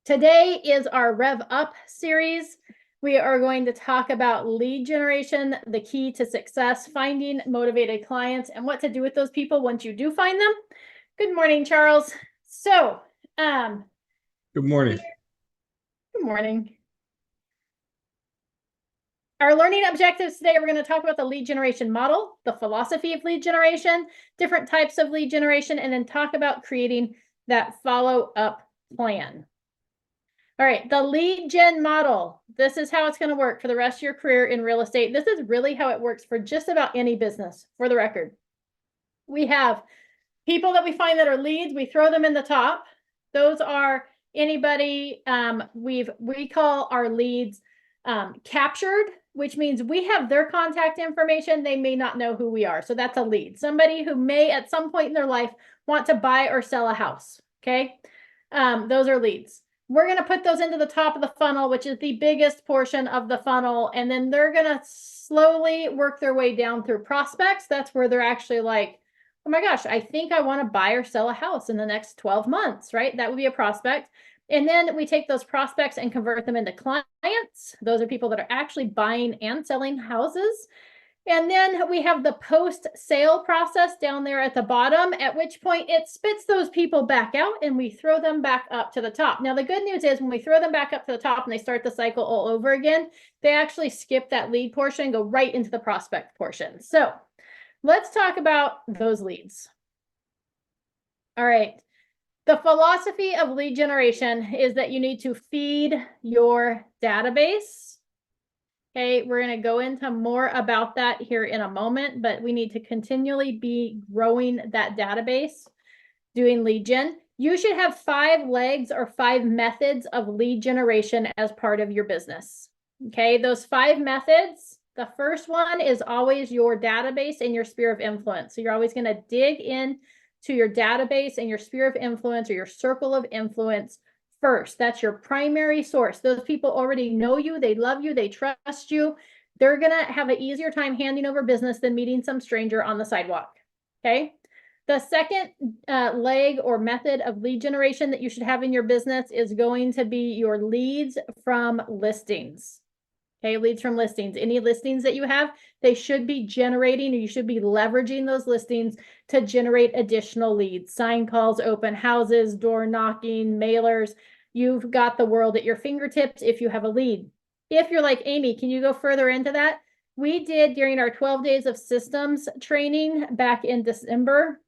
Today is our Rev Up series. We are going to talk about lead generation, the key to success, finding motivated clients, and what to do with those people once you do find them. Good morning, Charles. So, Good morning. good morning. Our learning objectives today, we're going to talk about the lead generation model, the philosophy of lead generation, different types of lead generation, and then talk about creating that follow-up plan. All right, the lead gen model. This is how it's going to work for the rest of your career in real estate. This is really how it works for just about any business, for the record. We have people that we find that are leads. We throw them in the top. Those are anybody we call our leads captured, which means we have their contact information. They may not know who we are. So that's a lead. Somebody who may at some point in their life want to buy or sell a house. Okay. Those are leads. We're going to put those into the top of the funnel, which is the biggest portion of the funnel. And then they're going to slowly work their way down through prospects. That's where they're actually like, oh my gosh, I think I want to buy or sell a house in the next 12 months, right? That would be a prospect. And then we take those prospects and convert them into clients. Those are people that are actually buying and selling houses. And then we have the post-sale process down there at the bottom, at which point it spits those people back out and we throw them back up to the top. Now, the good news is when we throw them back up to the top and they start the cycle all over again, they actually skip that lead portion and go right into the prospect portion. So let's talk about those leads. All right. The philosophy of lead generation is that you need to feed your database. Okay, we're going to go into more about that here in a moment, but we need to continually be growing that database, doing lead gen. You should have 5 legs or 5 methods of lead generation as part of your business. Okay, those 5 methods, the first one is always your database and your sphere of influence. So you're always going to dig in to your database and your sphere of influence or your circle of influence first. That's your primary source. Those people already know you, they love you, they trust you. They're going to have an easier time handing over business than meeting some stranger on the sidewalk. Okay. The second leg or method of lead generation that you should have in your business is going to be your leads from listings. Okay, leads from listings. Any listings that you have, they should be generating, or you should be leveraging those listings to generate additional leads, sign calls, open houses, door knocking, mailers. You've got the world at your fingertips if you have a lead. If you're like, Amy, can you go further into that? We did during our 12 days of systems training back in December.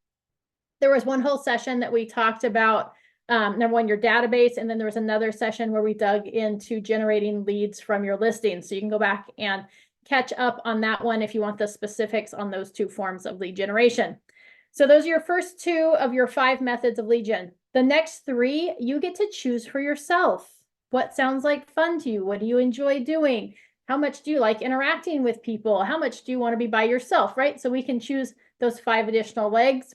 There was one whole session that we talked about number one, your database, and then there was another session where we dug into generating leads from your listings. So you can go back and catch up on that one if you want the specifics on those 2 forms of lead generation. So those are your first 2 of your 5 methods of lead gen. The next 3, you get to choose for yourself. What sounds like fun to you? What do you enjoy doing? How much do you like interacting with people? How much do you want to be by yourself, right? So we can choose those 5 additional legs.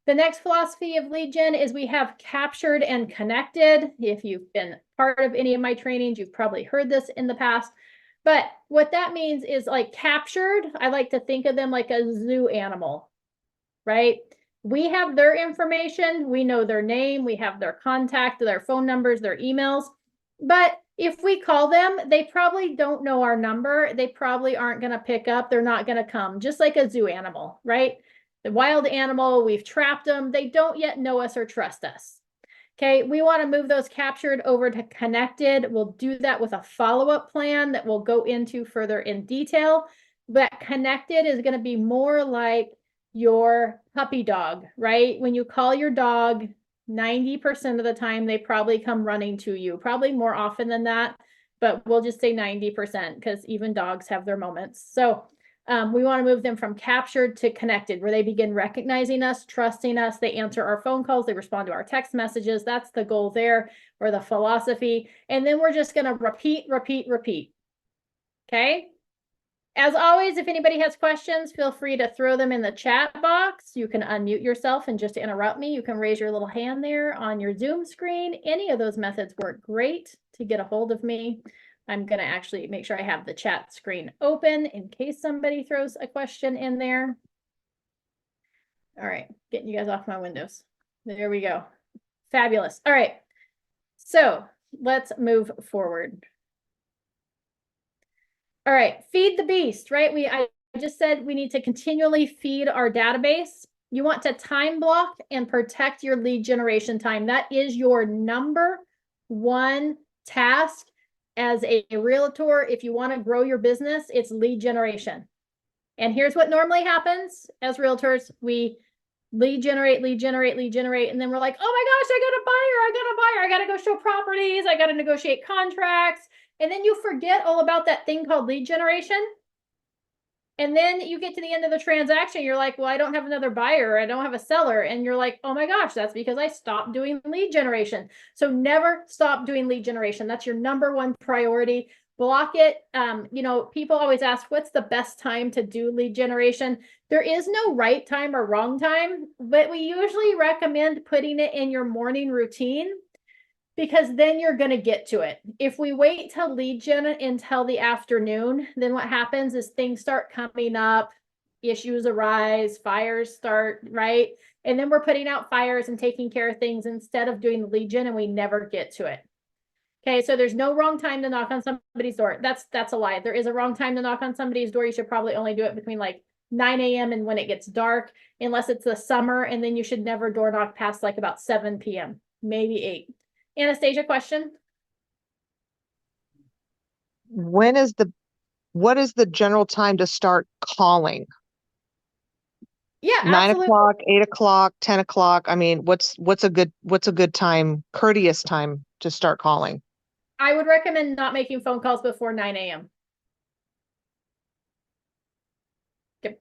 The next philosophy of lead gen is we have captured and connected. If you've been part of any of my trainings, you've probably heard this in the past. But what that means is like captured, I like to think of them like a zoo animal, right? We have their information. We know their name. We have their contact, their phone numbers, their emails. But if we call them, they probably don't know our number. They probably aren't going to pick up. They're not going to come, just like a zoo animal, right? The wild animal, we've trapped them. They don't yet know us or trust us. Okay, we want to move those captured over to connected. We'll do that with a follow-up plan that we'll go into further in detail. But connected is going to be more like your puppy dog, right? When you call your dog, 90% of the time, they probably come running to you, probably more often than that, but we'll just say 90% because even dogs have their moments. So we want to move them from captured to connected, where they begin recognizing us, trusting us. They answer our phone calls. They respond to our text messages. That's the goal there, or the philosophy. And then we're just going to repeat, repeat, repeat. Okay. As always, if anybody has questions, feel free to throw them in the chat box. You can unmute yourself and just interrupt me. You can raise your little hand there on your Zoom screen. Any of those methods work great to get a hold of me. I'm going to actually make sure I have the chat screen open in case somebody throws a question in there. All right, getting you guys off my windows. There we go. Fabulous. All right. So let's move forward. All right, feed the beast, right? I just said we need to continually feed our database. You want to time block and protect your lead generation time. That is your number one task as a realtor. If you want to grow your business, it's lead generation. And here's what normally happens as realtors. We lead generate, and then we're like, oh my gosh, I got to go show properties, I got to negotiate contracts. And then you forget all about that thing called lead generation. And then you get to the end of the transaction, you're like, well, I don't have another buyer, I don't have a seller. And you're like, oh my gosh, that's because I stopped doing lead generation. So never stop doing lead generation. That's your number one priority. Block it. People always ask, what's the best time to do lead generation? There is no right time or wrong time, but we usually recommend putting it in your morning routine, because then you're going to get to it. If we wait till lead gen until the afternoon, then what happens is things start coming up, issues arise, fires start, right? And then we're putting out fires and taking care of things instead of doing the lead gen, and we never get to it. Okay, so there's no wrong time to knock on somebody's door. That's a lie. There is a wrong time to knock on somebody's door. You should probably only do it between like 9 a.m. and when it gets dark, unless it's the summer, and then you should never door knock past like about 7 p.m., maybe 8. Anastasia, question? What is the general time to start calling? Yeah, 9 absolutely. o'clock, 8 o'clock, 10 o'clock. I mean, what's a good time, courteous time to start calling? I would recommend not making phone calls before 9 a.m. Yep.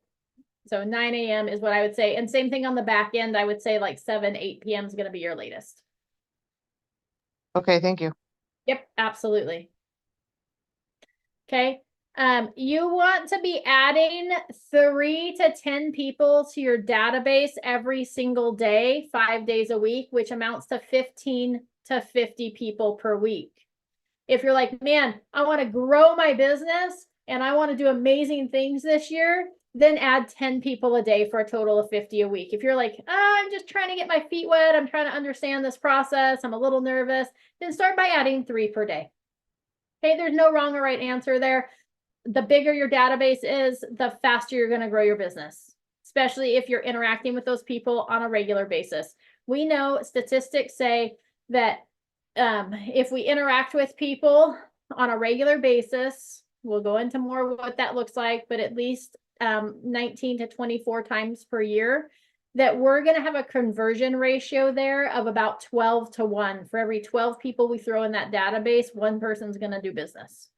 So 9 a.m. is what I would say. And same thing on the back end. I would say like 7, 8 p.m. is going to be your latest. Okay, thank you. Yep, absolutely. Okay. You want to be adding 3 to 10 people to your database every single day, 5 days a week, which amounts to 15 to 50 people per week. If you're like, man, I want to grow my business and I want to do amazing things this year, then add 10 people a day for a total of 50 a week. If you're like, I'm just trying to get my feet wet, I'm trying to understand this process, I'm a little nervous, then start by adding 3 per day. Okay, there's no wrong or right answer there. The bigger your database is, the faster you're going to grow your business, especially if you're interacting with those people on a regular basis. We know statistics say that if we interact with people on a regular basis, we'll go into more what that looks like, but at least 19 to 24 times per year, that we're going to have a conversion ratio there of about 12 to 1. For every 12 people we throw in that database, one person's going to do business.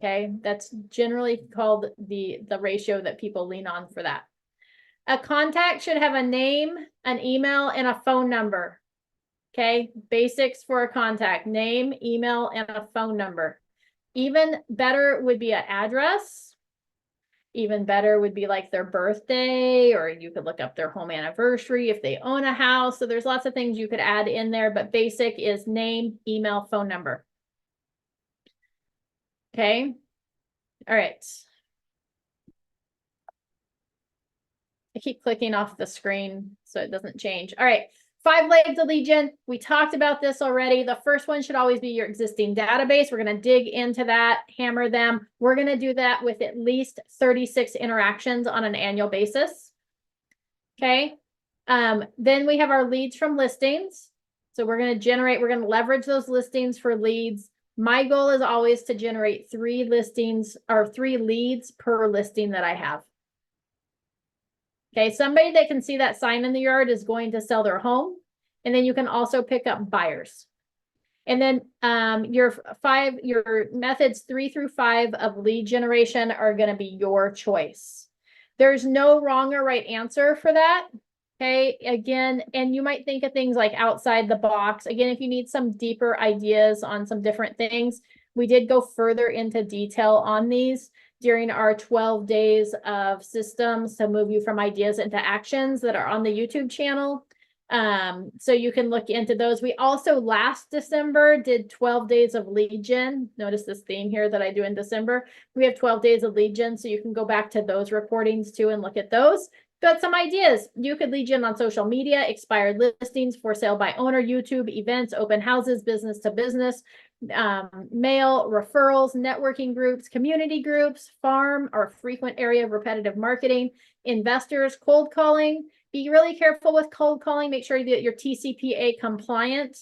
Okay, that's generally called the ratio that people lean on for that. A contact should have a name, an email, and a phone number. Okay, basics for a contact: name, email, and a phone number. Even better would be an address. Even better would be like their birthday, or you could look up their home anniversary if they own a house. So there's lots of things you could add in there, but basic is name, email, phone number. Okay. All right. I keep clicking off the screen so it doesn't change. All right. 5 legs of lead gen. We talked about this already. The first one should always be your existing database. We're going to dig into that, hammer them. We're going to do that with at least 36 interactions on an annual basis. Okay. Then we have our leads from listings. So we're going to leverage those listings for leads. My goal is always to generate 3 listings or 3 leads per listing that I have. Okay, somebody that can see that sign in the yard is going to sell their home. And then you can also pick up buyers. And then your methods 3 through 5 of lead generation are going to be your choice. There's no wrong or right answer for that. Okay, again, and you might think of things like outside the box. Again, if you need some deeper ideas on some different things, we did go further into detail on these during our 12 days of systems to move you from ideas into actions that are on the YouTube channel. So you can look into those. We also last December did 12 days of lead gen. Notice this theme here that I do in December. We have 12 days of lead gen, so you can go back to those recordings too and look at those. But some ideas, you could lead gen on social media, expired listings, for sale by owner, YouTube, events, open houses, business to business, mail, referrals, networking groups, community groups, farm or frequent area of repetitive marketing, investors, cold calling. Be really careful with cold calling. Make sure that you're TCPA compliant.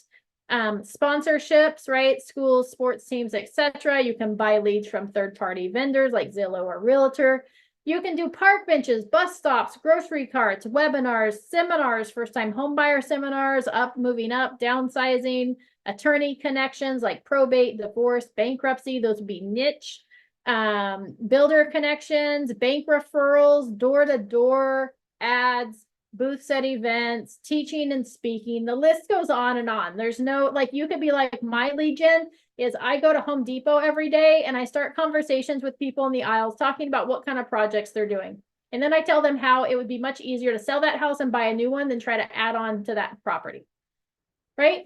Sponsorships, right? Schools, sports teams, etc. You can buy leads from third-party vendors like Zillow or Realtor. You can do park benches, bus stops, grocery carts, webinars, seminars, first-time homebuyer seminars, moving up, downsizing, attorney connections like probate, divorce, bankruptcy. Those would be niche. Builder connections, bank referrals, door-to-door ads, booths at events, teaching and speaking. The list goes on and on. There's no, like, you could be like, my lead gen is I go to Home Depot every day and I start conversations with people in the aisles talking about what kind of projects they're doing. And then I tell them how it would be much easier to sell that house and buy a new one than try to add on to that property. Right?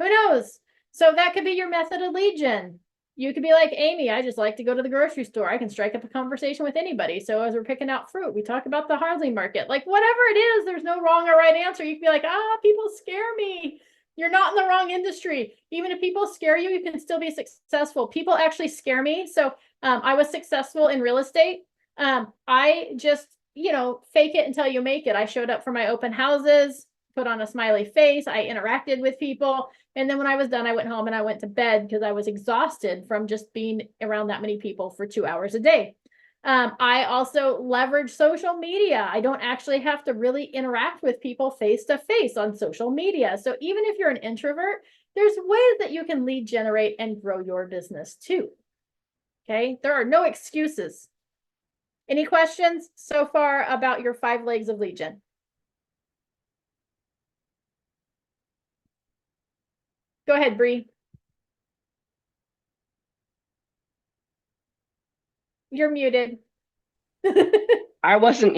Who knows? So that could be your method of lead gen. You could be like, Amy, I just like to go to the grocery store. I can strike up a conversation with anybody. So as we're picking out fruit, we talk about the housing market. Like, whatever it is, there's no wrong or right answer. You can be like, people scare me. You're not in the wrong industry. Even if people scare you, you can still be successful. People actually scare me. So I was successful in real estate. I just, fake it until you make it. I showed up for my open houses, put on a smiley face. I interacted with people. And then when I was done, I went home and I went to bed because I was exhausted from just being around that many people for 2 hours a day. I also leverage social media. I don't actually have to really interact with people face to face on social media. So even if you're an introvert, there's ways that you can lead generate and grow your business too. Okay, there are no excuses. Any questions so far about your 5 legs of lead gen? Go ahead, Bree. You're muted. I wasn't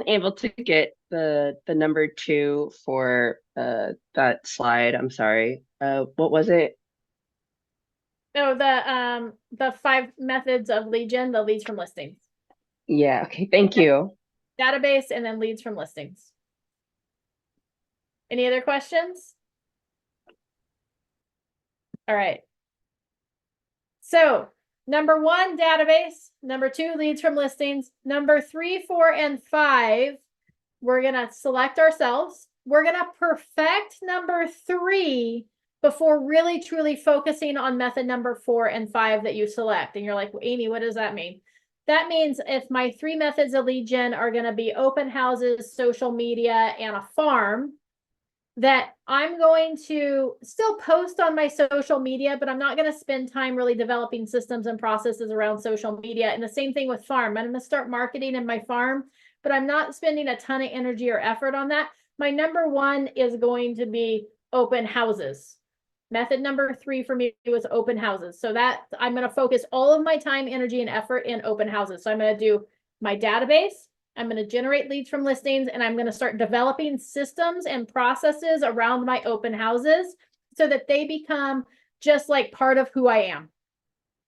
able to get the number 2 for that slide. I'm sorry. What was it? Oh, the 5 methods of lead gen, the leads from listings. Yeah, okay, thank you. Database and then leads from listings. Any other questions? All right. So number 1, database. Number 2, leads from listings. Number 3, 4, and 5, we're going to select ourselves. We're going to perfect number 3 before really truly focusing on method number 4 and 5 that you select. And you're like, well, Amy, what does that mean? That means if my 3 methods of lead gen are going to be open houses, social media, and a farm, that I'm going to still post on my social media, but I'm not going to spend time really developing systems and processes around social media. And the same thing with farm. I'm going to start marketing in my farm, but I'm not spending a ton of energy or effort on that. My number 1 is going to be open houses. Method number 3 for me was open houses. So that I'm going to focus all of my time, energy, and effort in open houses. So I'm going to do my database. I'm going to generate leads from listings, and I'm going to start developing systems and processes around my open houses so that they become just like part of who I am.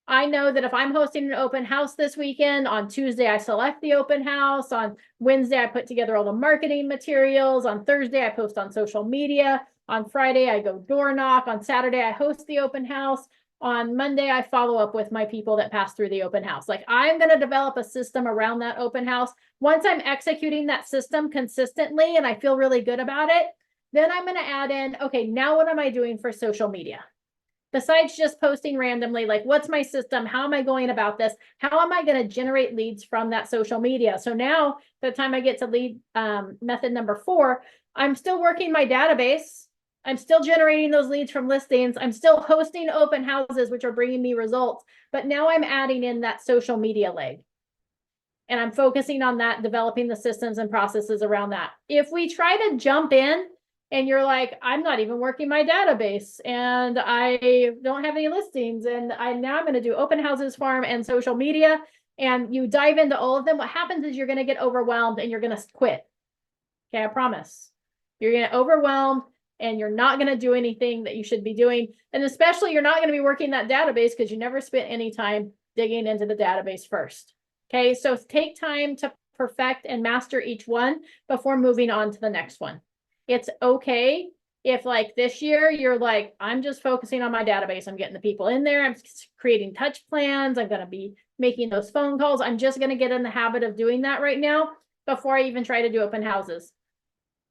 I know that if I'm hosting an open house this weekend, on Tuesday, I select the open house. On Wednesday, I put together all the marketing materials. On Thursday, I post on social media. On Friday, I go door knock. On Saturday, I host the open house. On Monday, I follow up with my people that pass through the open house. Like, I'm going to develop a system around that open house. Once I'm executing that system consistently and I feel really good about it, then I'm going to add in, okay, now what am I doing for social media? Besides just posting randomly, like, what's my system? How am I going about this? How am I going to generate leads from that social media? So now, by the time I get to lead method number 4, I'm still working my database. I'm still generating those leads from listings. I'm still hosting open houses, which are bringing me results. But now I'm adding in that social media leg. And I'm focusing on that, developing the systems and processes around that. If we try to jump in and you're like, I'm not even working my database and I don't have any listings, and now I'm going to do open houses, farm, and social media, and you dive into all of them, what happens is you're going to get overwhelmed and you're going to quit. Okay, I promise. You're going to get overwhelmed and you're not going to do anything that you should be doing. And especially you're not going to be working that database because you never spent any time digging into the database first. Okay, so take time to perfect, and master each one before moving on to the next one. It's okay if like this year you're like, I'm just focusing on my database. I'm getting the people in there. I'm creating touch plans. I'm going to be making those phone calls. I'm just going to get in the habit of doing that right now before I even try to do open houses.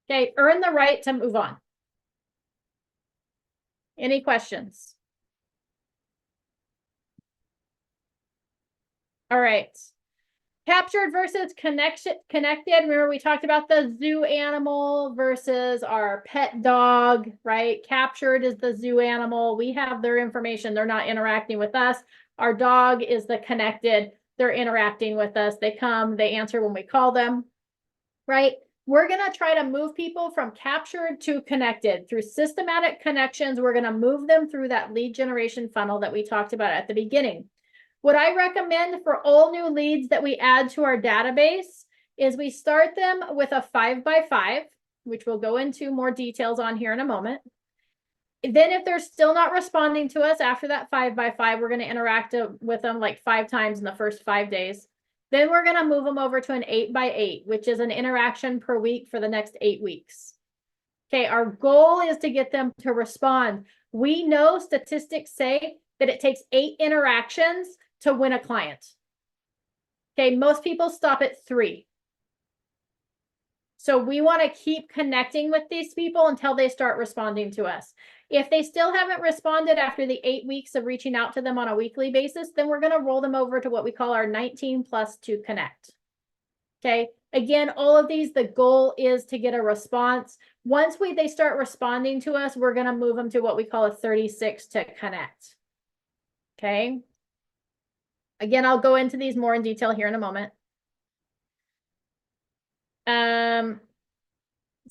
Okay, earn the right to move on. Any questions? All right. Captured versus connected. Remember, we talked about the zoo animal versus our pet dog, right? Captured is the zoo animal. We have their information. They're not interacting with us. Our dog is the connected. They're interacting with us. They come, they answer when we call them, right? We're going to try to move people from captured to connected through systematic connections. We're going to move them through that lead generation funnel that we talked about at the beginning. What I recommend for all new leads that we add to our database is we start them with a 5x5, which we'll go into more details on here in a moment. Then if they're still not responding to us after that 5x5, we're going to interact with them like 5 times in the first 5 days. Then we're going to move them over to an 8x8, which is an interaction per week for the next 8 weeks. Okay, our goal is to get them to respond. We know statistics say that it takes 8 interactions to win a client. Okay, most people stop at 3. So we want to keep connecting with these people until they start responding to us. If they still haven't responded after the 8 weeks of reaching out to them on a weekly basis, then we're going to roll them over to what we call our 19 plus to connect. Okay, again, all of these, the goal is to get a response. Once they start responding to us, we're going to move them to what we call a 36 to connect. Okay. Again, I'll go into these more in detail here in a moment.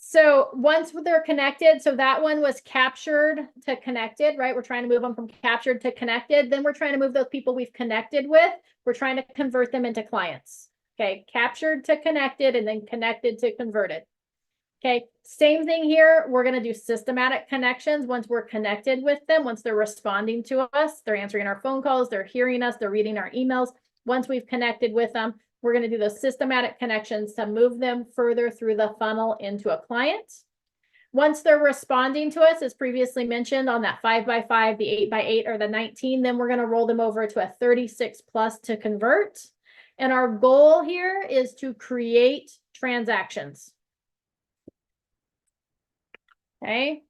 So once they're connected, so that one was captured to connected, right? We're trying to move them from captured to connected. Then we're trying to move those people we've connected with. We're trying to convert them into clients. Okay, captured to connected and then connected to converted. Okay, same thing here. We're going to do systematic connections once we're connected with them, once they're responding to us, they're answering our phone calls, they're hearing us, they're reading our emails. Once we've connected with them, we're going to do those systematic connections to move them further through the funnel into a client. Once they're responding to us, as previously mentioned on that 5x5, the 8x8 or the 19, then we're going to roll them over to a 36 plus to convert. And our goal here is to create transactions. Okay.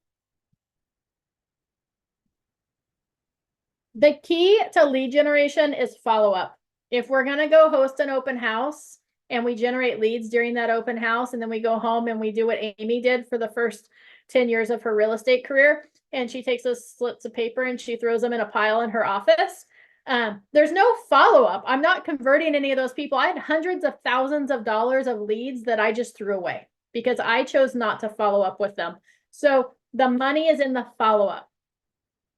The key to lead generation is follow-up. If we're going to go host an open house and we generate leads during that open house, and then we go home and we do what Amy did for the first 10 years of her real estate career, and she takes those slips of paper and she throws them in a pile in her office, there's no follow-up. I'm not converting any of those people. I had hundreds of thousands of dollars of leads that I just threw away because I chose not to follow up with them. So the money is in the follow-up.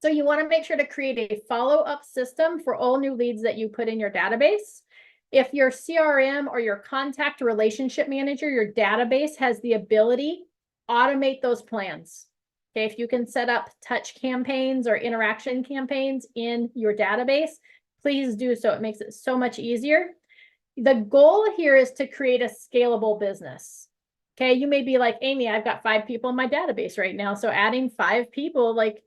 So you want to make sure to create a follow-up system for all new leads that you put in your database. If your CRM or your contact relationship manager, your database has the ability, automate those plans. Okay, if you can set up touch campaigns or interaction campaigns in your database, please do so. It makes it so much easier. The goal here is to create a scalable business. Okay, you may be like, Amy, I've got 5 people in my database right now. So adding 5 people, like,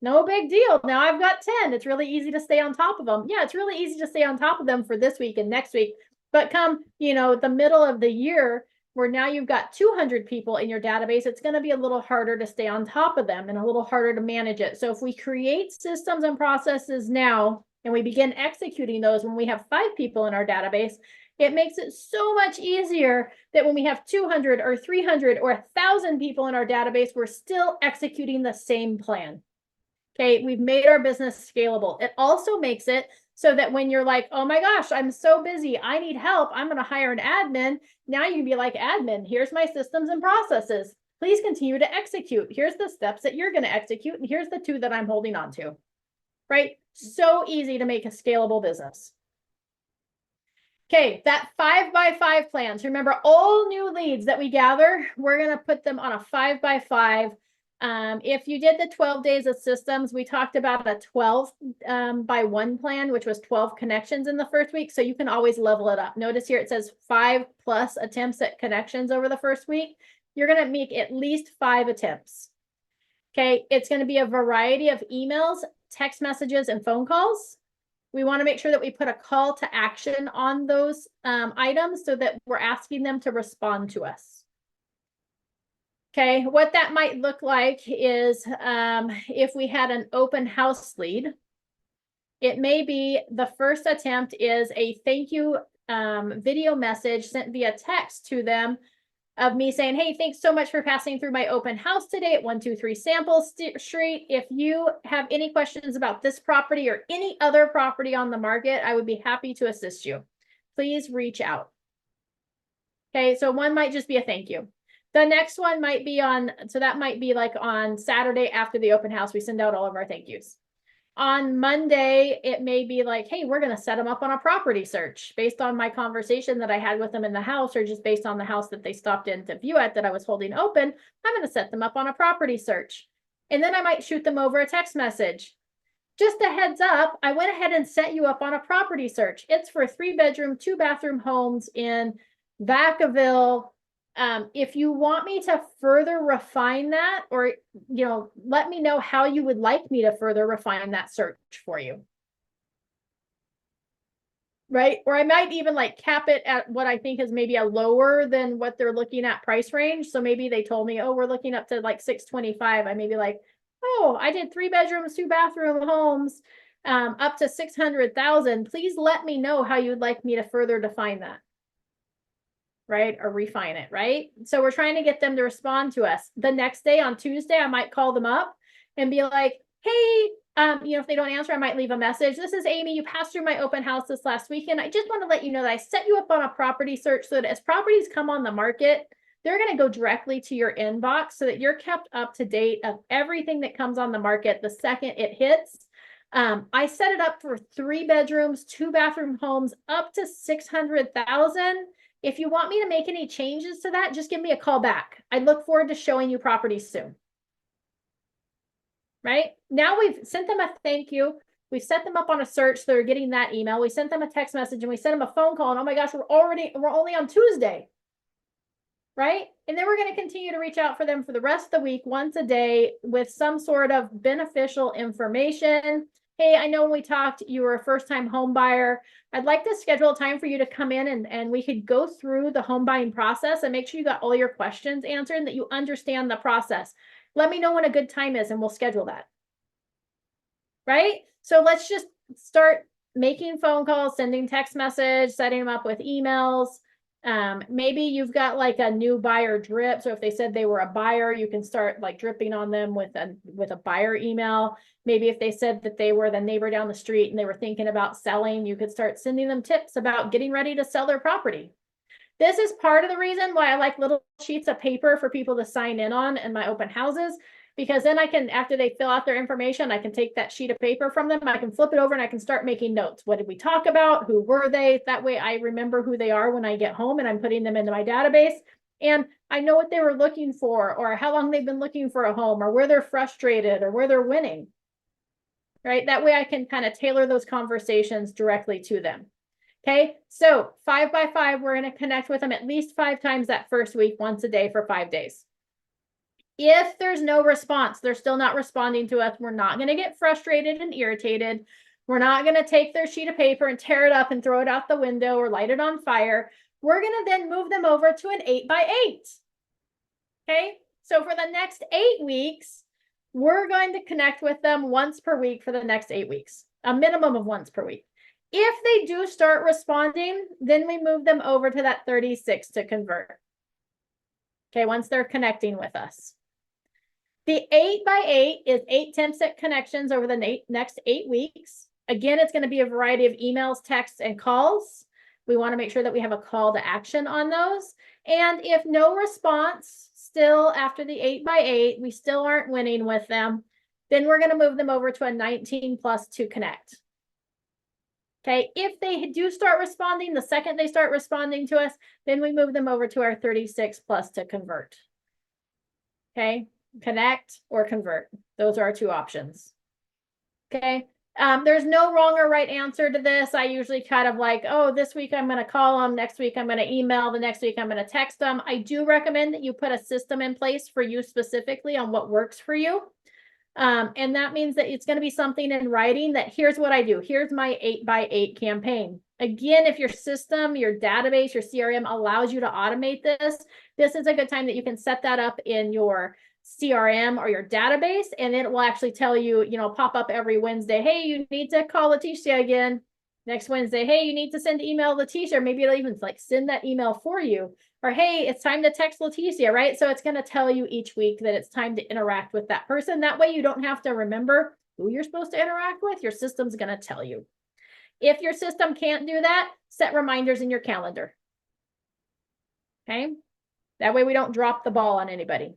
no big deal. Now I've got 10. It's really easy to stay on top of them. Yeah, it's really easy to stay on top of them for this week and next week. But come, the middle of the year, where now you've got 200 people in your database, it's going to be a little harder to stay on top of them and a little harder to manage it. So if we create systems and processes now, and we begin executing those when we have 5 people in our database, it makes it so much easier that when we have 200 or 300 or 1,000 people in our database, we're still executing the same plan. Okay, we've made our business scalable. It also makes it so that when you're like, oh my gosh, I'm so busy, I need help, I'm going to hire an admin. Now you can be like, admin, here's my systems and processes. Please continue to execute. Here's the steps that you're going to execute, and here's the 2 that I'm holding on to. Right? So easy to make a scalable business. Okay, that 5x5 plan. So remember, all new leads that we gather, we're going to put them on a 5x5 If you did the 12 days of systems, we talked about a 12 by 1 plan, which was 12 connections in the first week. So you can always level it up. Notice here it says 5+ attempts at connections over the first week. You're going to make at least 5 attempts. Okay, it's going to be a variety of emails, text messages, and phone calls. We want to make sure that we put a call to action on those items so that we're asking them to respond to us. Okay, what that might look like is if we had an open house lead, it may be the first attempt is a thank you video message sent via text to them of me saying, hey, thanks so much for passing through my open house today at 123 Sample Street. If you have any questions about this property or any other property on the market, I would be happy to assist you. Please reach out. Okay, so one might just be a thank you. The next one might be so that might be like on Saturday after the open house, we send out all of our thank yous. On Monday, it may be like, hey, we're going to set them up on a property search based on my conversation that I had with them in the house, or just based on the house that they stopped in to view at that I was holding open. I'm going to set them up on a property search. And then I might shoot them over a text message. Just a heads up, I went ahead and set you up on a property search. It's for 3-bedroom, 2-bathroom homes in Vacaville. If you want me to further refine that, or, let me know how you would like me to further refine that search for you. Right? Or I might even like cap it at what I think is maybe a lower than what they're looking at price range. So maybe they told me, oh, we're looking up to like 625. I may be like, oh, I did 3 bedrooms, 2-bathroom homes, up to 600,000. Please let me know how you'd like me to further define that. Right? Or refine it, right? So we're trying to get them to respond to us. The next day on Tuesday, I might call them up and be like, hey, if they don't answer, I might leave a message. This is Amy. You passed through my open house this last weekend. I just want to let you know that I set you up on a property search so that as properties come on the market, they're going to go directly to your inbox so that you're kept up to date of everything that comes on the market the second it hits. I set it up for 3 bedrooms, 2-bathroom homes up to 600,000. If you want me to make any changes to that, just give me a call back. I look forward to showing you properties soon. Right? Now we've sent them a thank you. We've set them up on a search. So they're getting that email. We sent them a text message and we sent them a phone call. And oh my gosh, we're only on Tuesday. Right? And then we're going to continue to reach out for them for the rest of the week, once a day, with some sort of beneficial information. Hey, I know when we talked, you were a first-time home buyer. I'd like to schedule a time for you to come in and we could go through the home buying process and make sure you got all your questions answered and that you understand the process. Let me know when a good time is and we'll schedule that. Right? So let's just start making phone calls, sending text message, setting them up with emails. Maybe you've got like a new buyer drip. So if they said they were a buyer, you can start like dripping on them with a buyer email. Maybe if they said that they were the neighbor down the street and they were thinking about selling, you could start sending them tips about getting ready to sell their property. This is part of the reason why I like little sheets of paper for people to sign in on in my open houses, because then I can, after they fill out their information, I can take that sheet of paper from them. I can flip it over and I can start making notes. What did we talk about? Who were they? That way I remember who they are when I get home and I'm putting them into my database. And I know what they were looking for, or how long they've been looking for a home, or where they're frustrated, or where they're winning. Right? That way I can kind of tailor those conversations directly to them. Okay, so 5 by 5, we're going to connect with them at least 5 times that first week, once a day for 5 days. If there's no response, they're still not responding to us, we're not going to get frustrated and irritated. We're not going to take their sheet of paper and tear it up and throw it out the window or light it on fire. We're going to then move them over to an 8 by 8. Okay, so for the next 8 weeks, we're going to connect with them once per week for the next 8 weeks, a minimum of once per week. If they do start responding, then we move them over to that 36 to convert. Okay, once they're connecting with us. The 8 by 8 is 8 attempts at connections over the next 8 weeks. Again, it's going to be a variety of emails, texts, and calls. We want to make sure that we have a call to action on those. And if no response still after the 8 by 8, we still aren't winning with them, then we're going to move them over to a 19 plus to connect. Okay, if they do start responding, the second they start responding to us, then we move them over to our 36 plus to convert. Okay, connect or convert. Those are our two options. Okay. There's no wrong or right answer to this. I usually kind of like, oh, this week I'm going to call them. Next week I'm going to email. The next week I'm going to text them. I do recommend that you put a system in place for you specifically on what works for you. And that means that it's going to be something in writing that here's what I do. Here's my 8x8 campaign. Again, if your system, your database, your CRM allows you to automate this, this is a good time that you can set that up in your CRM or your database, and it will actually tell you, you know, pop up every Wednesday. Hey, you need to call Leticia again. Next Wednesday, hey, you need to send email Leticia, or maybe it'll even like send that email for you. Or hey, it's time to text Leticia, right? So it's going to tell you each week that it's time to interact with that person. That way you don't have to remember who you're supposed to interact with. Your system's going to tell you. If your system can't do that, set reminders in your calendar. Okay? That way we don't drop the ball on anybody.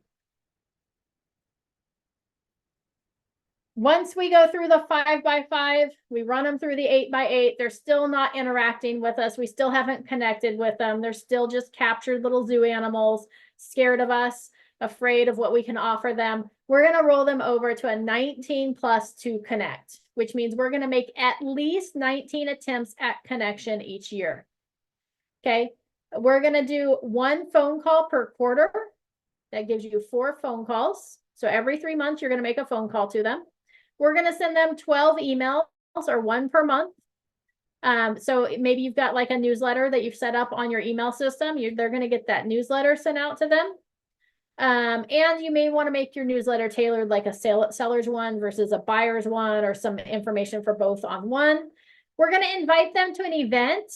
Once we go through the 5x5, we run them through the 8x8. They're still not interacting with us. We still haven't connected with them. They're still just captured little zoo animals, scared of us, afraid of what we can offer them. We're going to roll them over to a 19 plus to connect, which means we're going to make at least 19 attempts at connection each year. Okay. We're going to do 1 phone call per quarter. That gives you 4 phone calls. So every 3 months, you're going to make a phone call to them. We're going to send them 12 emails or 1 per month. So maybe you've got like a newsletter that you've set up on your email system. They're going to get that newsletter sent out to them. And you may want to make your newsletter tailored like a seller's one versus a buyer's one, or some information for both on one. We're going to invite them to an event.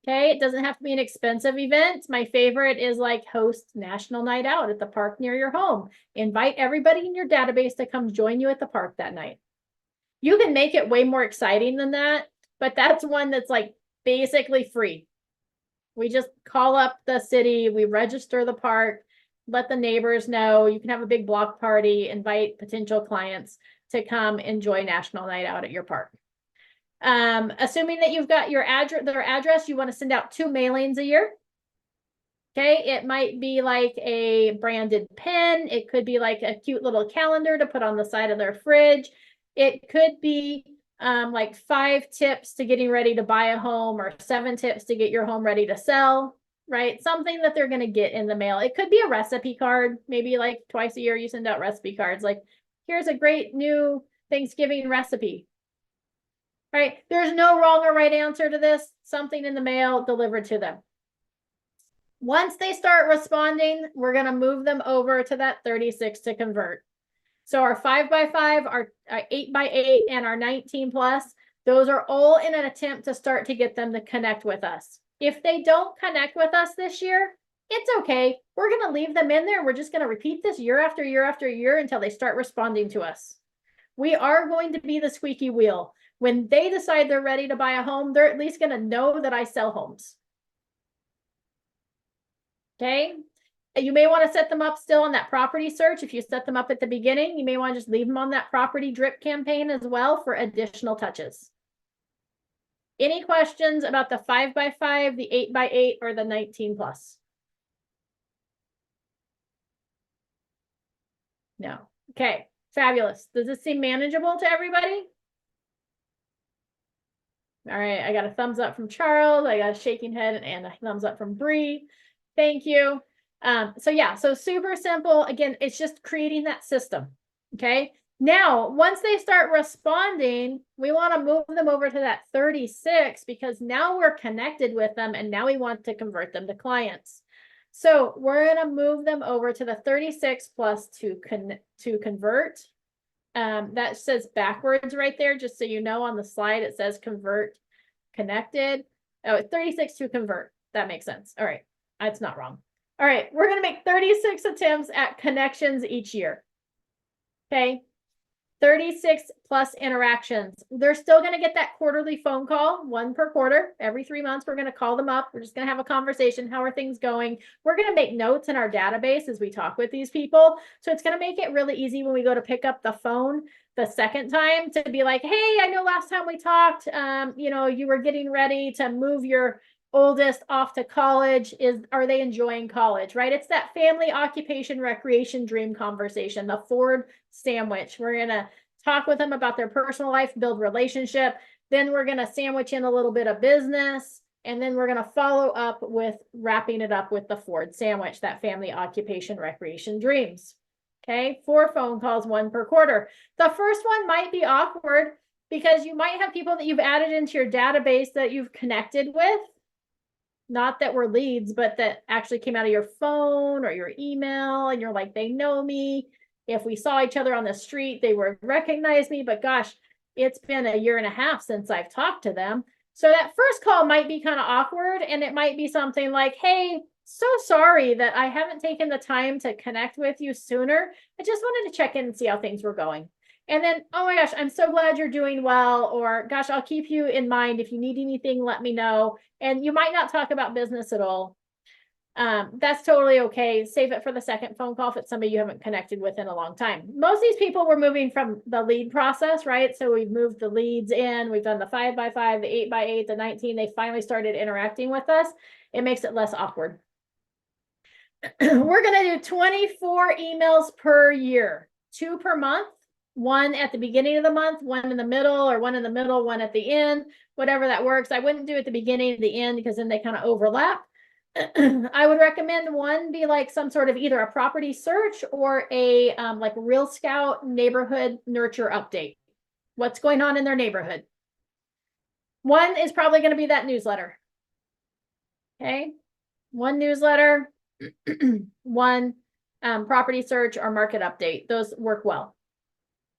Okay, it doesn't have to be an expensive event. My favorite is like host National Night Out at the park near your home. Invite everybody in your database to come join you at the park that night. You can make it way more exciting than that, but that's one that's like basically free. We just call up the city, we register the park, let the neighbors know. You can have a big block party, invite potential clients to come enjoy National Night Out at your park. Assuming that you've got their address, you want to send out 2 mailings a year. Okay, it might be like a branded pen. It could be like a cute little calendar to put on the side of their fridge. It could be like 5 tips to getting ready to buy a home, or 7 tips to get your home ready to sell, right? Something that they're going to get in the mail. It could be a recipe card. Maybe like twice a year you send out recipe cards. Like, here's a great new Thanksgiving recipe. Right? There's no wrong or right answer to this. Something in the mail delivered to them. Once they start responding, we're going to move them over to that 36 to convert. So our 5x5, our 8x8, and our 19 plus, those are all in an attempt to start to get them to connect with us. If they don't connect with us this year, it's okay. We're going to leave them in there. We're just going to repeat this year after year after year until they start responding to us. We are going to be the squeaky wheel. When they decide they're ready to buy a home, they're at least going to know that I sell homes. Okay. You may want to set them up still on that property search. If you set them up at the beginning, you may want to just leave them on that property drip campaign as well for additional touches. Any questions about the 5x5, the 8x8, or the 19 plus? No. Okay. Fabulous. Does this seem manageable to everybody? All right, I got a thumbs up from Charles. I got a shaking head and a thumbs up from Bree. Thank you. So yeah, so super simple. Again, it's just creating that system. Okay. Now, once they start responding, we want to move them over to that 36, because now we're connected with them and now we want to convert them to clients. So we're going to move them over to the 36 plus to convert. That says backwards right there, just so you know, on the slide, it says convert connected. Oh, 36 to convert. That makes sense. All right. That's not wrong. All right. We're going to make 36 attempts at connections each year. Okay. 36 plus interactions. They're still going to get that quarterly phone call, 1 per quarter. Every 3 months, we're going to call them up. We're just going to have a conversation. How are things going? We're going to make notes in our database as we talk with these people. So it's going to make it really easy when we go to pick up the phone the second time to be like, hey, I know last time we talked, you know, you were getting ready to move your oldest off to college? Are they enjoying college, right? It's that family, occupation, recreation, dream conversation, the Ford sandwich. We're going to talk with them about their personal life, build relationship. Then we're going to sandwich in a little bit of business. And then we're going to follow up with wrapping it up with the Ford sandwich, that family, occupation, recreation, dreams. Okay, 4 phone calls, 1 per quarter. The first one might be awkward because you might have people that you've added into your database that you've connected with. Not that we're leads, but that actually came out of your phone or your email, and you're like, they know me. If we saw each other on the street, they would recognize me, but gosh, it's been a year and a half since I've talked to them. So that first call might be kind of awkward, and it might be something like, hey, so sorry that I haven't taken the time to connect with you sooner. I just wanted to check in and see how things were going. And then, oh my gosh, I'm so glad you're doing well, or gosh, I'll keep you in mind. If you need anything, let me know. And you might not talk about business at all. That's totally okay. Save it for the second phone call if it's somebody you haven't connected with in a long time. Most of these people were moving from the lead process, right? So we've moved the leads in, we've done the 5x5, the 8x8, the 19. They finally started interacting with us. It makes it less awkward. We're going to do 24 emails per year, 2 per month, 1 at the beginning of the month, 1 in the middle, or 1 in the middle, 1 at the end, whatever that works. I wouldn't do it at the beginning and the end because then they kind of overlap. I would recommend 1 be like some sort of either a property search or a like Real Scout neighborhood nurture update. What's going on in their neighborhood? 1 is probably going to be that newsletter. Okay, 1 newsletter, 1 property search or market update. Those work well.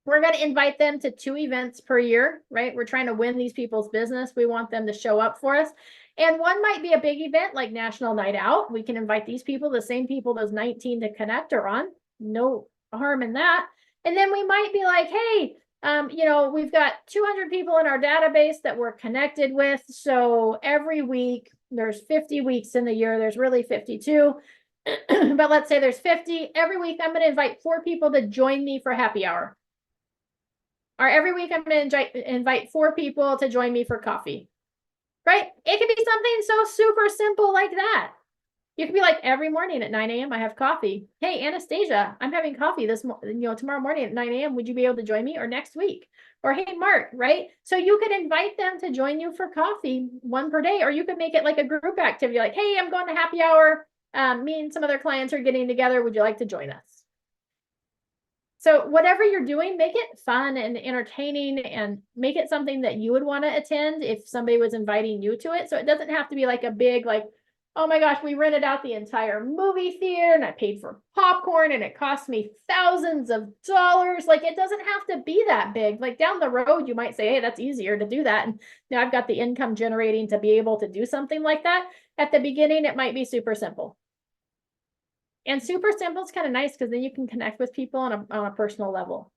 We're going to invite them to 2 events per year, right? We're trying to win these people's business. We want them to show up for us. And 1 might be a big event like National Night Out. We can invite these people, the same people those 19 to connect are on. No harm in that. And then we might be like, hey, you know, we've got 200 people in our database that we're connected with. So every week, there's 50 weeks in the year. There's really 52. But let's say there's 50. Every week, I'm going to invite 4 people to join me for happy hour. Or every week, I'm going to invite 4 people to join me for coffee. Right? It could be something so super simple like that. You could be like, every morning at 9 a.m. I have coffee. Hey, Anastasia, I'm having coffee tomorrow morning at 9 a.m. Would you be able to join me? Or next week? Or hey, Mark, right? So you could invite them to join you for coffee 1 per day, or you could make it like a group activity, like, hey, I'm going to happy hour. Me and some other clients are getting together. Would you like to join us? So whatever you're doing, make it fun and entertaining and make it something that you would want to attend if somebody was inviting you to it. So it doesn't have to be like a big, like, oh my gosh, we rented out the entire movie theater and I paid for popcorn and it cost me thousands of dollars. Like, it doesn't have to be that big. Like, down the road, you might say, hey, that's easier to do that. And now I've got the income generating to be able to do something like that. At the beginning, it might be super simple. And super simple is kind of nice because then you can connect with people on a personal level.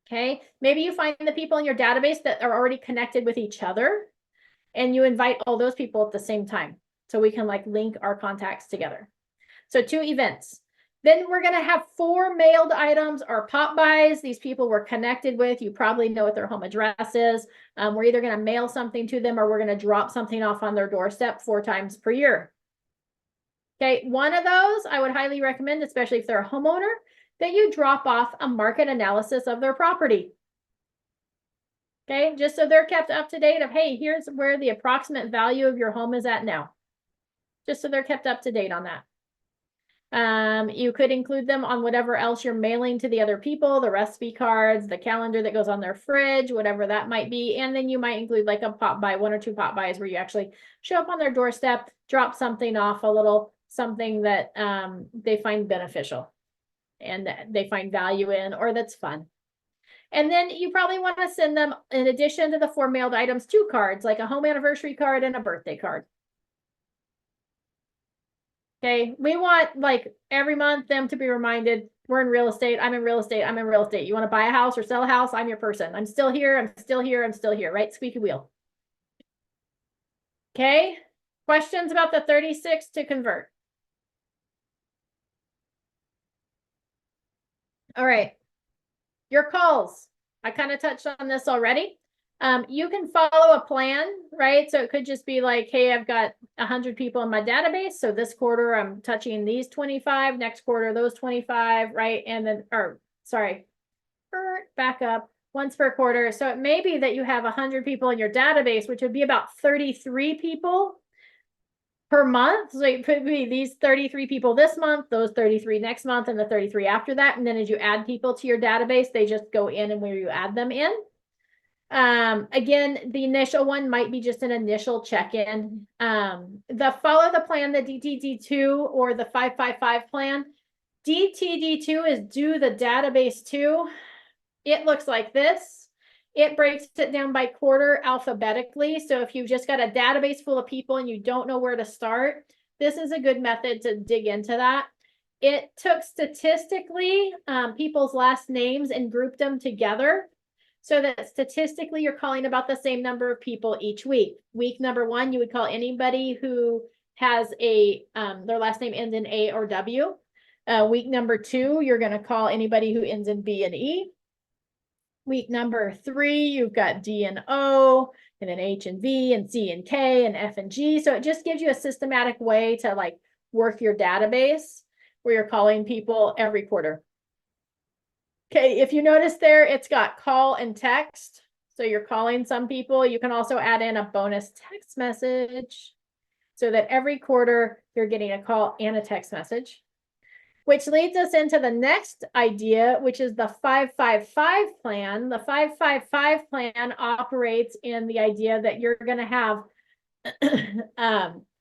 Okay, maybe you find the people in your database that are already connected with each other and you invite all those people at the same time. So we can like link our contacts together. So 2 events. Then we're going to have 4 mailed items or pop-bys. These people we're connected with. You probably know what their home address is. We're either going to mail something to them or we're going to drop something off on their doorstep 4 times per year. Okay, 1 of those I would highly recommend, especially if they're a homeowner, that you drop off a market analysis of their property. Okay, just so they're kept up to date of, hey, here's where the approximate value of your home is at now. Just so they're kept up to date on that. You could include them on whatever else you're mailing to the other people, the recipe cards, the calendar that goes on their fridge, whatever that might be. And then you might include like a pop-by, 1 or 2 pop-bys where you actually show up on their doorstep, drop something off, a little something that they find beneficial and that they find value in, or that's fun. And then you probably want to send them, in addition to the 4 mailed items, 2 cards, like a home anniversary card and a birthday card. Okay, we want like every month them to be reminded, we're in real estate, I'm in real estate, I'm in real estate. You want to buy a house or sell a house? I'm your person. I'm still here, I'm still here, I'm still here, right? Squeaky wheel. Okay, questions about the 36 to convert? All right, your calls. I kind of touched on this already. You can follow a plan, right? So it could just be like, hey, I've got 100 people in my database. So this quarter I'm touching these 25, next quarter those 25, right? And then, or sorry, back up once per quarter. So it may be that you have 100 people in your database, which would be about 33 people per month. So it could be these 33 people this month, those 33 next month, and the 33 after that. And then as you add people to your database, they just go in and where you add them in. Again, the initial one might be just an initial check-in. The follow the plan, the DTD2 or the 555 plan. DTD2 is do the database too. It looks like this. It breaks it down by quarter alphabetically. So if you've just got a database full of people and you don't know where to start, this is a good method to dig into that. It took statistically people's last names and grouped them together so that statistically you're calling about the same number of people each week. Week number 1, you would call anybody who has a their last name ends in A or W. Week number 2, you're going to call anybody who ends in B and E. Week number 3, you've got D and O, and then H and V, and C and K, and F and G. So it just gives you a systematic way to like work your database where you're calling people every quarter. Okay, if you notice there, it's got call and text. So you're calling some people. You can also add in a bonus text message so that every quarter you're getting a call and a text message. Which leads us into the next idea, which is the 555 plan. The 555 plan operates in the idea that you're going to have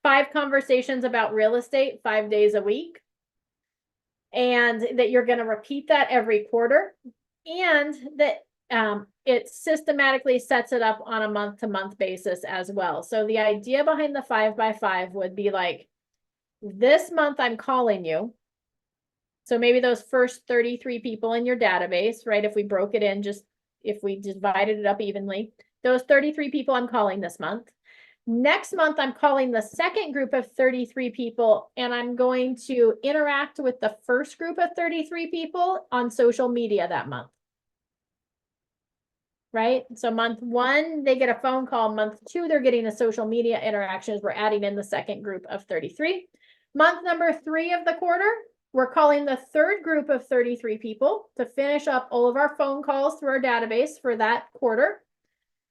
5 conversations about real estate 5 days a week. And that you're going to repeat that every quarter. And that it systematically sets it up on a month-to-month basis as well. So the idea behind the 5x5 would be like, this month I'm calling you. So maybe those first 33 people in your database, right? If we broke it in, just if we divided it up evenly, those 33 people I'm calling this month. Next month, I'm calling the second group of 33 people, and I'm going to interact with the first group of 33 people on social media that month. Right? So month 1, they get a phone call. Month 2, they're getting a social media interactions. We're adding in the second group of 33. Month number 3 of the quarter, we're calling the third group of 33 people to finish up all of our phone calls through our database for that quarter.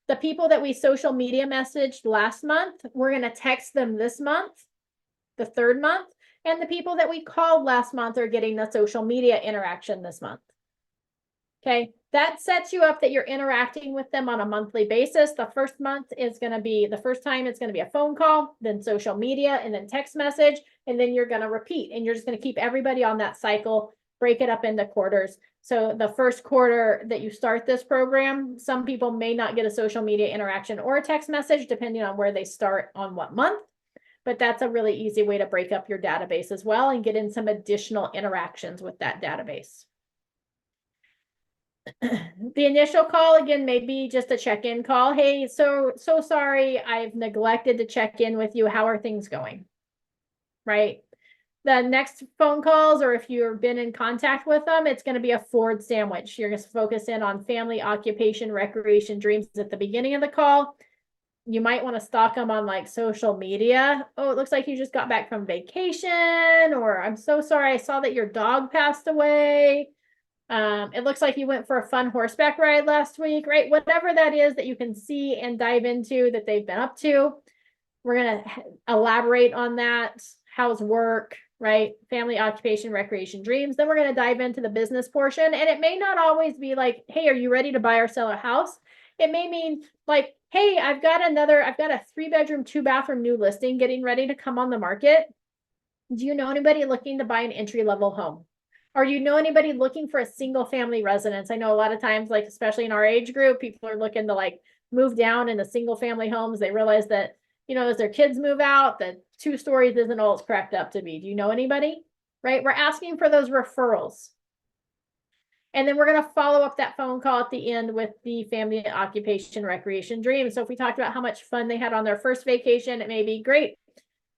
The people that we social media messaged last month, we're going to text them this month, the third month. And the people that we called last month are getting the social media interaction this month. Okay, that sets you up that you're interacting with them on a monthly basis. The first month is going to be, the first time it's going to be a phone call, then social media, and then text message. And then you're going to repeat, and you're just going to keep everybody on that cycle, break it up into quarters. So the first quarter that you start this program, some people may not get a social media interaction or a text message, depending on where they start on what month. But that's a really easy way to break up your database as well and get in some additional interactions with that database. The initial call, again, may be just a check-in call. Hey, so sorry, I've neglected to check in with you. How are things going? Right? The next phone calls, or if you've been in contact with them, it's going to be a forward sandwich. You're going to focus in on family, occupation, recreation, dreams at the beginning of the call. You might want to stalk them on like social media. Oh, it looks like you just got back from vacation, or I'm so sorry, I saw that your dog passed away. It looks like you went for a fun horseback ride last week, right? Whatever that is that you can see and dive into that they've been up to. We're going to elaborate on that. How's work, right? Family, occupation, recreation, dreams. Then we're going to dive into the business portion. And it may not always be like, hey, are you ready to buy or sell a house? It may mean like, hey, I've got a 3-bedroom, 2-bathroom new listing getting ready to come on the market. Do you know anybody looking to buy an entry-level home? Or do you know anybody looking for a single family residence? I know a lot of times, like, especially in our age group, people are looking to like move down into single family homes. They realize that, you know, as their kids move out, that 2 stories isn't all it's cracked up to be. Do you know anybody? Right? We're asking for those referrals. And then we're going to follow up that phone call at the end with the family, occupation, recreation, dreams. So if we talked about how much fun they had on their first vacation, it may be great.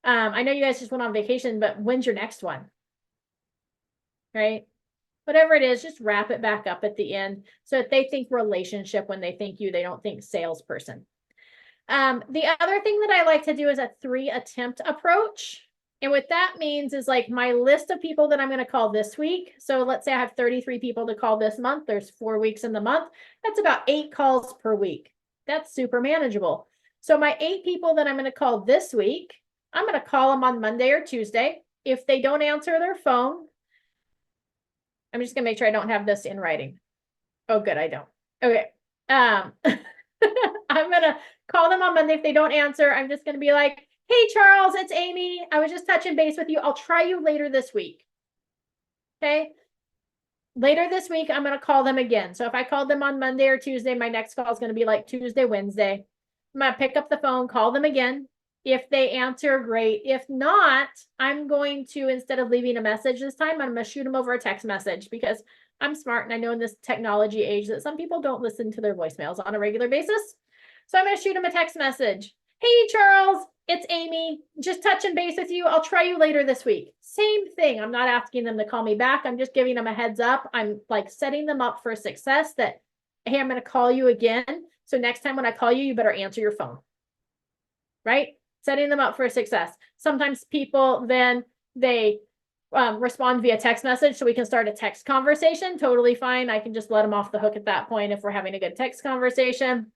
I know you guys just went on vacation, but when's your next one? Right? whatever it is, just wrap it back up at the end so that they think relationship when they think you, they don't think salesperson. The other thing that I like to do is a 3 attempt approach. And what that means is like my list of people that I'm going to call this week. So let's say I have 33 people to call this month. There's 4 weeks in the month. That's about 8 calls per week. That's super manageable. So my 8 people that I'm going to call this week, I'm going to call them on Monday or Tuesday. If they don't answer their phone, I'm just going to make sure I don't have this in writing. Oh, good. I don't. Okay. I'm going to call them on Monday. If they don't answer, I'm just going to be like, hey, Charles, it's Amy. I was just touching base with you. I'll try you later this week. Okay. Later this week, I'm going to call them again. So if I called them on Monday or Tuesday, my next call is going to be like Tuesday, Wednesday. I'm going to pick up the phone, call them again. If they answer, great. If not, I'm going to, instead of leaving a message this time, I'm going to shoot them over a text message because I'm smart and I know in this technology age that some people don't listen to their voicemails on a regular basis. So I'm going to shoot them a text message. Hey, Charles, it's Amy. Just touching base with you. I'll try you later this week. Same thing. I'm not asking them to call me back. I'm just giving them a heads up. I'm like setting them up for success that, hey, I'm going to call you again. So next time when I call you, you better answer your phone. Right? Setting them up for success. Sometimes people then they respond via text message so we can start a text conversation. Totally fine. I can just let them off the hook at that point if we're having a good text conversation.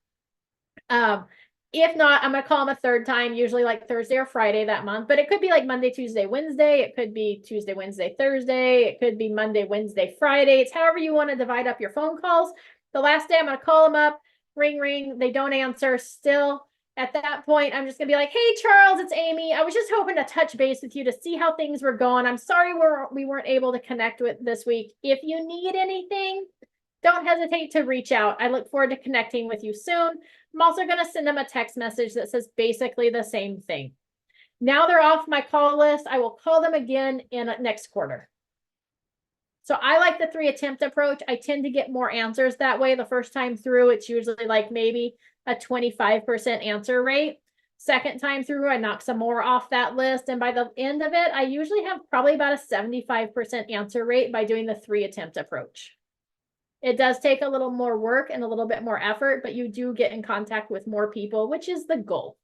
If not, I'm going to call them a third time, usually like Thursday or Friday that month, but it could be like Monday, Tuesday, Wednesday. It could be Tuesday, Wednesday, Thursday. It could be Monday, Wednesday, Friday. It's however you want to divide up your phone calls. The last day I'm going to call them up, ring, ring. They don't answer still. At that point, I'm just going to be like, hey, Charles, it's Amy. I was just hoping to touch base with you to see how things were going. I'm sorry we weren't able to connect with this week. If you need anything, don't hesitate to reach out. I look forward to connecting with you soon. I'm also going to send them a text message that says basically the same thing. Now they're off my call list. I will call them again in next quarter. So I like the 3 attempt approach. I tend to get more answers that way. The first time through, it's usually like maybe a 25% answer rate. Second time through, I knock some more off that list. And by the end of it, I usually have probably about a 75% answer rate by doing the 3 attempt approach. It does take a little more work and a little bit more effort, but you do get in contact with more people, which is the goal.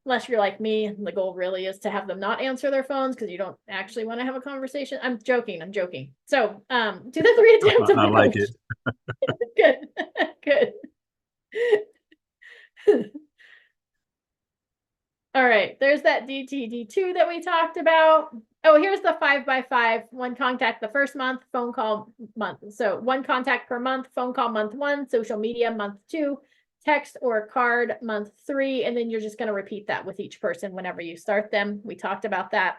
Unless you're like me, the goal really is to have them not answer their phones because you don't actually want to have a conversation. I'm joking. So do the 3 attempts. I like it. Good. All right, there's that DTD2 that we talked about. Oh, here's the 5x5, 1 contact the first month, phone call month. So 1 contact per month, phone call month 1, social media month 2, text or card month 3, and then you're just going to repeat that with each person whenever you start them. We talked about that.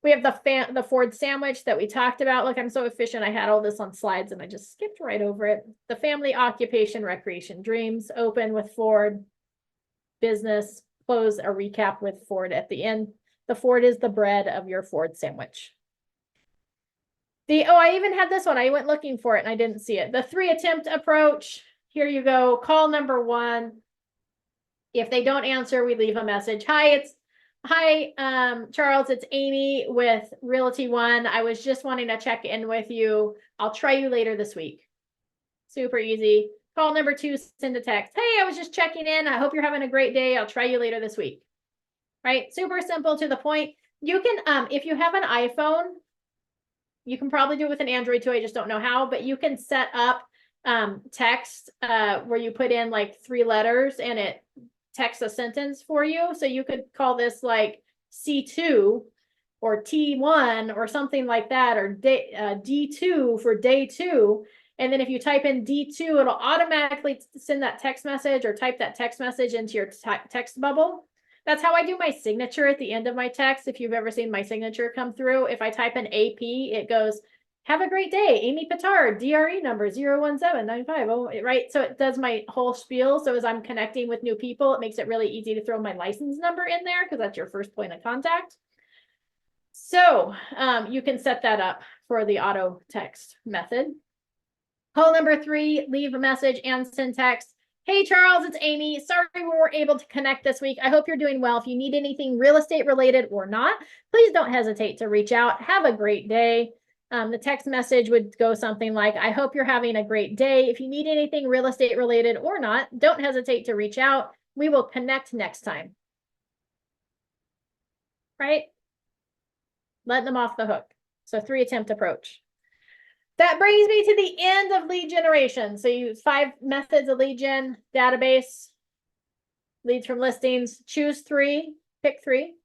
We have the Ford sandwich that we talked about. Look, I'm so efficient. I had all this on slides and I just skipped right over it. The family, occupation, recreation, dreams, open with Ford, business, close a recap with Ford at the end. The Ford is the bread of your Ford sandwich. I even had this one. I went looking for it and I didn't see it. The 3 attempt approach. Here you go. Call number 1. If they don't answer, we leave a message. Hi, Charles, it's Amy with Realty One. I was just wanting to check in with you. I'll try you later this week. Super easy. Call number 2, send a text. Hey, I was just checking in. I hope you're having a great day. I'll try you later this week. Right? Super simple, to the point. You can, if you have an iPhone, you can probably do it with an Android too. I just don't know how, but you can set up text where you put in like 3 letters and it texts a sentence for you. So you could call this like C2 or T1 or something like that, or D2 for day 2. And then if you type in D2, it'll automatically send that text message or type that text message into your text bubble. That's how I do my signature at the end of my text. If you've ever seen my signature come through, if I type in AP, it goes, have a great day, Amy Petard, DRE number 017950, right? So it does my whole spiel. So as I'm connecting with new people, it makes it really easy to throw my license number in there because that's your first point of contact. So you can set that up for the auto text method. Call number 3, leave a message and send text. Hey, Charles, it's Amy. Sorry we weren't able to connect this week. I hope you're doing well. If you need anything real estate related or not, please don't hesitate to reach out. Have a great day. The text message would go something like, I hope you're having a great day. If you need anything real estate related or not, don't hesitate to reach out. We will connect next time. Right? Letting them off the hook. So 3 attempt approach. That brings me to the end of lead generation. So you use 5 methods of lead gen: database, leads from listings, choose 3, pick 3.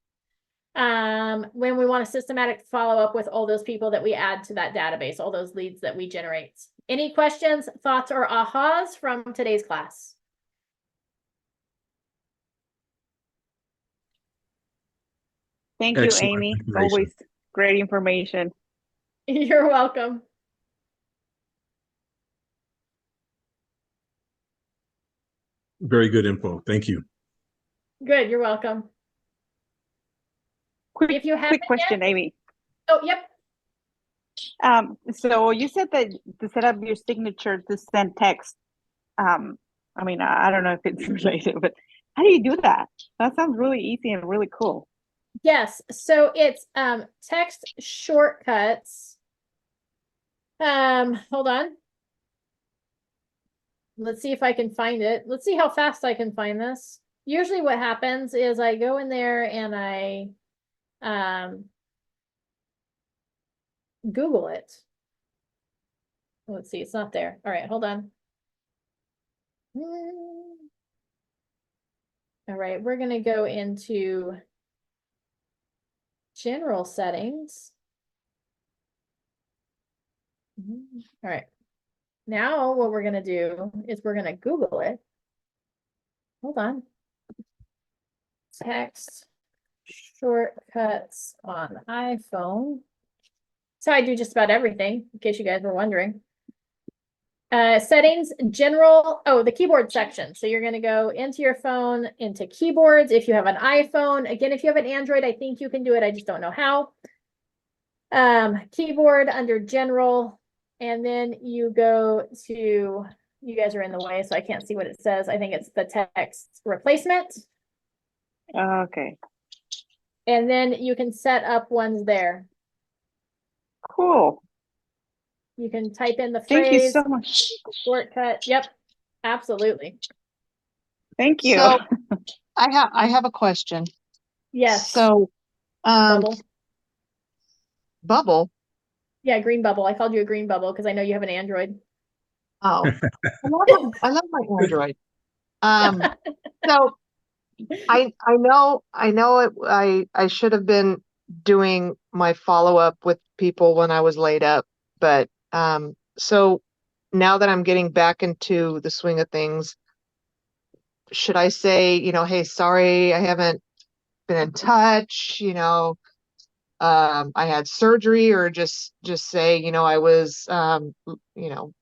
When we want a systematic follow up with all those people that we add to that database, all those leads that we generate. Any questions, thoughts, or ahas from today's class? Thank you, Excellent Amy. information. Always great information. You're welcome. Very good info. Thank you. Good, you're welcome. If you haven't Quick question, yet, Amy. oh, yep. So you said that to set up your signature to send text. I mean, I don't know if it's related, but how do you do that? That sounds really easy and really cool. Yes, so it's text shortcuts. Hold on. Let's see if I can find it. Let's see how fast I can find this. Usually what happens is I go in there and I Google it. Let's see, it's not there. All right, hold on. All right, we're gonna go into general settings. All right. Now what we're gonna do is we're gonna Google it. Hold on. Text shortcuts on iPhone. So I do just about everything, in case you guys were wondering. Settings, general, the keyboard section. So you're gonna go into your phone, into keyboards. If you have an iPhone, again, if you have an Android, I think you can do it. I just don't know how. Keyboard under general, and then you go to, you guys are in the way, so I can't see what it says. I think it's the text replacement. Okay, And then you can set up ones there. cool. You can type in the Thank you phrase, so much. shortcut. Yep, absolutely. Thank you. So I have a question. Yes. So, Bubble. Bubble. Yeah, green bubble. I called you a green bubble because I know you have an Android. Oh, I love my Android. So I know I should have been doing my follow-up with people when I was laid up, but so now that I'm getting back into the swing of things, should I say, hey, sorry, I haven't been in touch, I had surgery, or just say, I was,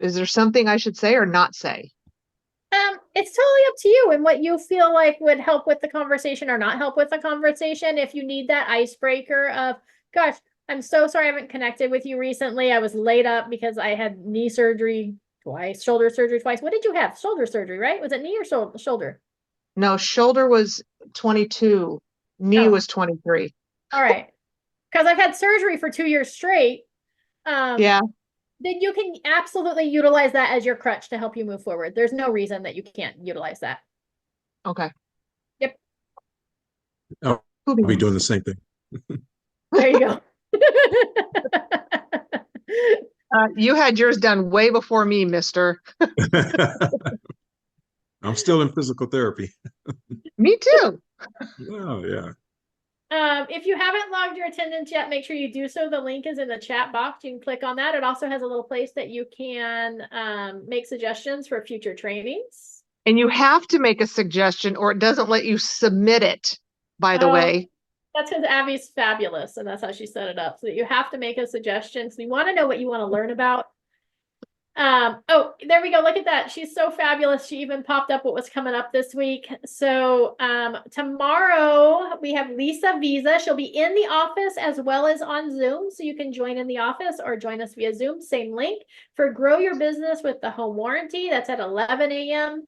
is there something I should say or not say? It's totally up to you and what you feel like would help with the conversation or not help with the conversation. If you need that icebreaker of, gosh, I'm so sorry I haven't connected with you recently. I was laid up because I had knee surgery twice, shoulder surgery twice. What did you have? Shoulder surgery, right? Was it knee or shoulder? No, shoulder was 22, knee Oh. was 23. All right. Because I've had surgery for 2 years straight. Yeah. Then you can absolutely utilize that as your crutch to help you move forward. There's no reason that you can't utilize that. Okay. Yep. Oh, I'll be doing the same thing. There you go. You had yours done way before me, mister. I'm still in physical therapy. Me too. Oh, yeah. If you haven't logged your attendance yet, make sure you do so. The link is in the chat box. You can click on that. It also has a little place that you can make suggestions for future trainings. And you have to make a suggestion or it doesn't let you submit it, by the way. That's because Abby's fabulous and that's how she set it up. So you have to make a suggestion. So we want to know what you want to learn about. Oh, there we go. Look at that. She's so fabulous. She even popped up what was coming up this week. So tomorrow we have Lisa Visa. She'll be in the office as well as on Zoom. So you can join in the office or join us via Zoom. Same link for Grow Your Business with the Home Warranty. That's at 11 a.m.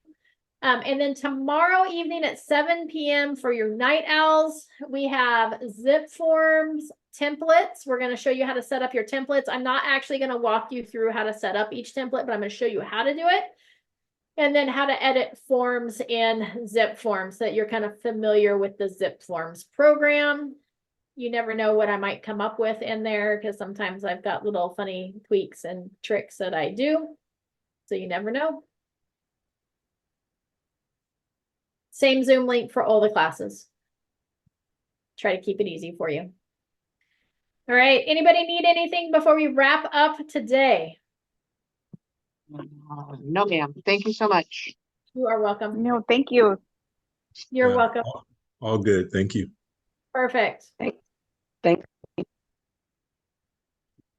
And then tomorrow evening at 7 p.m. for your night owls, we have zip forms templates. We're going to show you how to set up your templates. I'm not actually going to walk you through how to set up each template, but I'm going to show you how to do it. And then how to edit forms in zip forms so that you're kind of familiar with the zip forms program. You never know what I might come up with in there because sometimes I've got little funny tweaks and tricks that I do. So you never know. Same Zoom link for all the classes. Try to keep it easy for you. All right. Anybody need anything before we wrap up today? No, ma'am. Thank you so much. You are welcome. No, thank you. You're Yeah, welcome. all good. Thank you. Perfect. Thank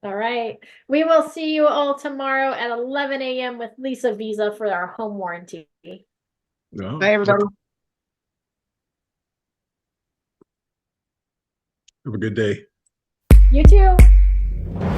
All right. We will see you all tomorrow at 11 a.m. with Lisa Visa for our home warranty. No, Bye, everybody. have a good day. You too.